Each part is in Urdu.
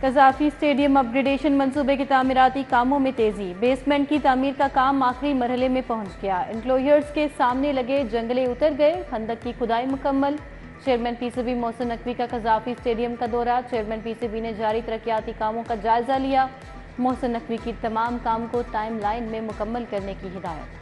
قذافی اسٹیڈیم اپ گریڈیشن منصوبے کے تعمیراتی کاموں میں تیزی، بیسمنٹ کی تعمیر کا کام آخری مرحلے میں پہنچ گیا، انکلوژرز کے سامنے لگے جنگلے اتر گئے، خندق کی کھدائی مکمل۔ Chairman P C B Mohsin Naqvi کا قذافی اسٹیڈیم کا دورہ، چیئرمین پی سی بی نے جاری ترقیاتی کاموں کا جائزہ لیا، محسن نقوی کی تمام کام کو ٹائم لائن میں مکمل کرنے کی ہدایت۔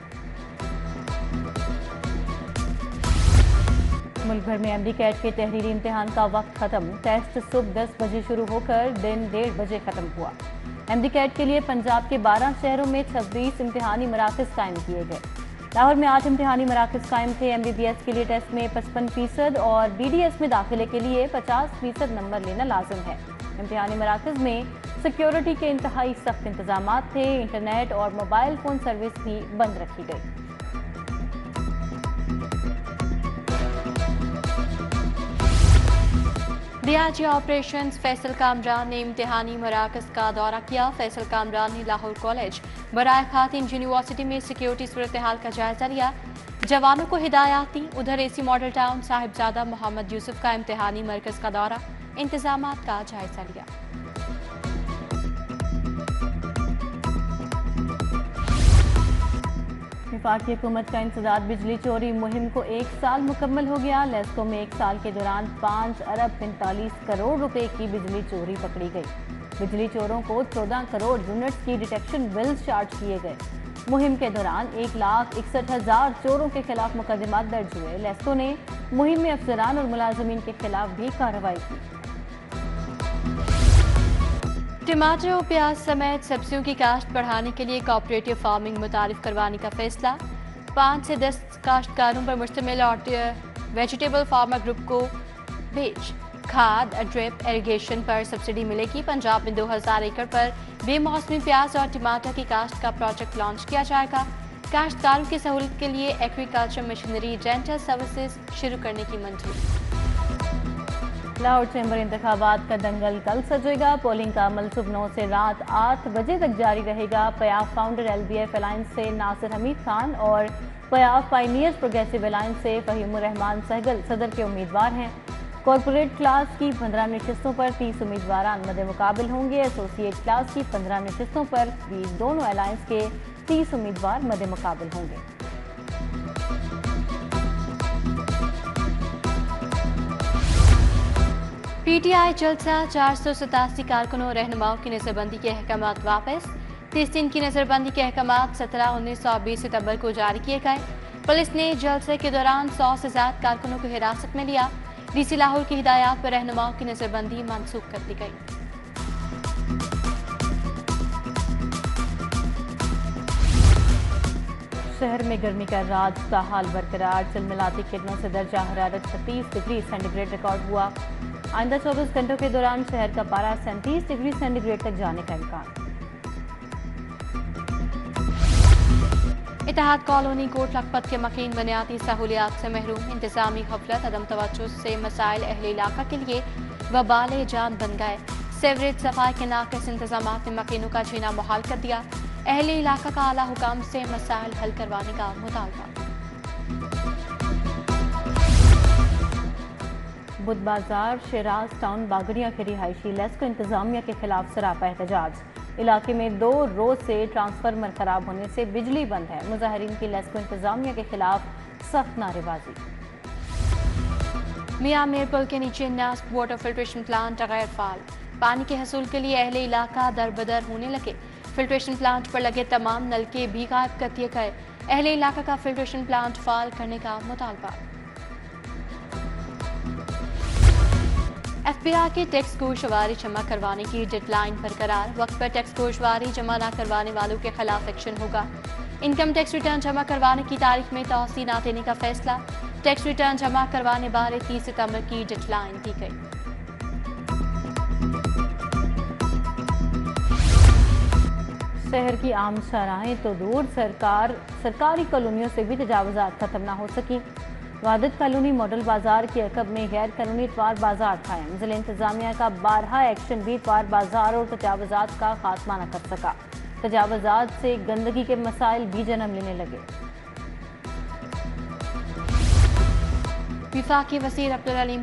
ملک بھر میں ایم ڈی کیٹ کے تحریری امتحان کا وقت ختم، ٹیسٹ صبح 10 بجے شروع ہو کر دن 1:30 بجے ختم ہوا۔ ایم ڈی کیٹ کے لیے پنجاب کے 12 شہروں میں 26 امتحانی مراکز قائم کیے گئے۔ لاہور میں 8 امتحانی مراکز قائم تھے۔ ایم بی بی ایس کے لیے ٹیسٹ میں 55% اور بی ڈی ایس میں داخلے کے لیے 50% نمبر لینا لازم ہے۔ امتحانی مراکز میں سیکیورٹی کے انتہائی سخت انتظامات تھے، انٹرنیٹ اور موبائل فون سروس بھی بند رکھی گئی۔ D I G operations Faisal Kamran نے امتحانی مراکز کا دورہ کیا۔ فیصل کامران نے لاہور کالج برائے خواتین یونیورسٹی میں سیکیورٹی صورتحال کا جائزہ لیا، جوانوں کو ہدایات دیں۔ ادھر اے سی ماڈل ٹاؤن صاحبزادہ محمد یوسف کا امتحانی مرکز کا دورہ، انتظامات کا جائزہ لیا۔ وفاقی حکومت کا انسداد بجلی چوری مہم کو 1 سال مکمل ہو گیا۔ لیسکو میں 1 سال کے دوران 5 ارب 45 کروڑ روپے کی بجلی چوری پکڑی گئی۔ بجلی چوروں کو 14 کروڑ یونٹس کی ڈیٹیکشن بلز چارج کیے گئے۔ مہم کے دوران 1,61,000 چوروں کے خلاف مقدمات درج ہوئے۔ لیسکو نے مہم میں افسران اور ملازمین کے خلاف بھی کارروائی کی۔ ٹماٹر اور پیاز سمیت سبزیوں کی کاشت بڑھانے کے لیے کوآپریٹو فارمنگ متعارف کروانے کا فیصلہ۔ 5 سے 10 کاشتکاروں پر مشتمل ویجیٹیبل فارمر گروپ کو بیج، کھاد، ڈرپ ایریگیشن پر سبسڈی ملے گی۔ پنجاب میں 2000 ایکڑ پر بے موسمی پیاز اور ٹماٹر کی کاشت کا پروجیکٹ لانچ کیا جائے گا۔ کاشتکاروں کی سہولت کے لیے ایگریکلچر مشینری رینٹل سروسز شروع کرنے کی منظوری۔ لاہور چیمبر انتخابات کا دنگل کل سجے گا۔ پولنگ کا عمل صبح 9 سے رات 8 بجے تک جاری رہے گا۔ پیاف founder L B F alliance سے ناصر حمید خان اور پیاف پائنیئرز پروگریسو الائنس سے فہیم الرحمان سہگل صدر کے امیدوار ہیں۔ کارپوریٹ کلاس کی 15 نشستوں پر 30 امیدواران مد مقابل ہوں گے۔ ایسوسی ایٹ کلاس کی 15 نشستوں پر بھی دونوں الائنس کے 30 امیدوار مد مقابل ہوں گے۔ پی ٹی آئی جلسہ 487 کارکنوں رہنماؤں کی نظر بندی کے احکامات واپس۔ 30 دن کی نظر بندی کے احکامات 17، 19 اور 20 ستمبر کو جاری کیے گئے۔ پولیس نے جلسے کے دوران 100 سے زائد کارکنوں کو حراست میں لیا۔ ڈی سی لاہور کی ہدایات پر رہنماؤں کی نظر بندی منسوخ کر دی گئی۔ شہر میں گرمی کا راج کا حال برقرار، چلملاتی کرنوں سے درجہ حرارت 36 ڈگری سینٹی گریڈ ریکارڈ ہوا۔ آئندہ 24 گھنٹوں کے دوران شہر کا پارہ 37 ڈگری سینٹی گریڈ تک جانے کا امکان۔ اتحاد کالونی کوٹ لکھپت کے مکین بنیادی سہولیات سے محروم، انتظامی غفلت، عدم توجہ سے مسائل اہل علاقہ کے لیے وبال جان بن گئے۔ سیوریج صفائی کے ناقص انتظامات نے مکینوں کا جینا محال کر دیا۔ اہل علاقہ کا اعلیٰ حکام سے مسائل حل کروانے کا مطالبہ۔ بدھ بازار شیراز ٹاؤن باگڑیاں کے رہائشی لیسکو انتظامیہ کے خلاف سراپا احتجاج۔ علاقے میں 2 روز سے ٹرانسفارمر خراب ہونے سے بجلی بند ہے۔ مظاہرین کی لیسکو انتظامیہ کے خلاف سخت نعرے بازی۔ میاں میر پل کے نیچے نصب واٹر فلٹریشن پلانٹ غیر فعال، پانی کے حصول کے لیے اہل علاقہ دربدر ہونے لگے۔ فلٹریشن پلانٹ پر لگے تمام نلکے بھی غائب کر دیے گئے۔ اہل علاقہ کا فلٹریشن پلانٹ فعال کرنے کا مطالبہ۔ ایف بی آئی کی ٹیکس گوشواری جمع کروانے کی ڈیڈ لائن برقرار، وقت پر ٹیکس گوشواری جمع نہ کروانے والوں کے خلاف ایکشن ہوگا۔ انکم ٹیکس ریٹرن جمع کروانے کی تاریخ میں توسیع نہ دینے کا فیصلہ، ٹیکس ریٹرن جمع کروانے بارے 30 ستمبر کی ڈیڈ لائن دی گئی۔ شہر کی عام شاہراہیں تو دور، سرکاری کالونیوں سے بھی تجاوزات ختم نہ ہو سکی۔ وحدت کالونی ماڈل بازار کے عقب میں غیر قانونی اتوار بازار قائم، ضلع انتظامیہ کا بارہا ایکشن بھی اتوار بازار اور تجاوزات کا خاتمہ نہ کر سکا۔ تجاوزات سے گندگی کے مسائل بھی جنم لینے لگے۔ وفاقی وزیر عبدالعلیم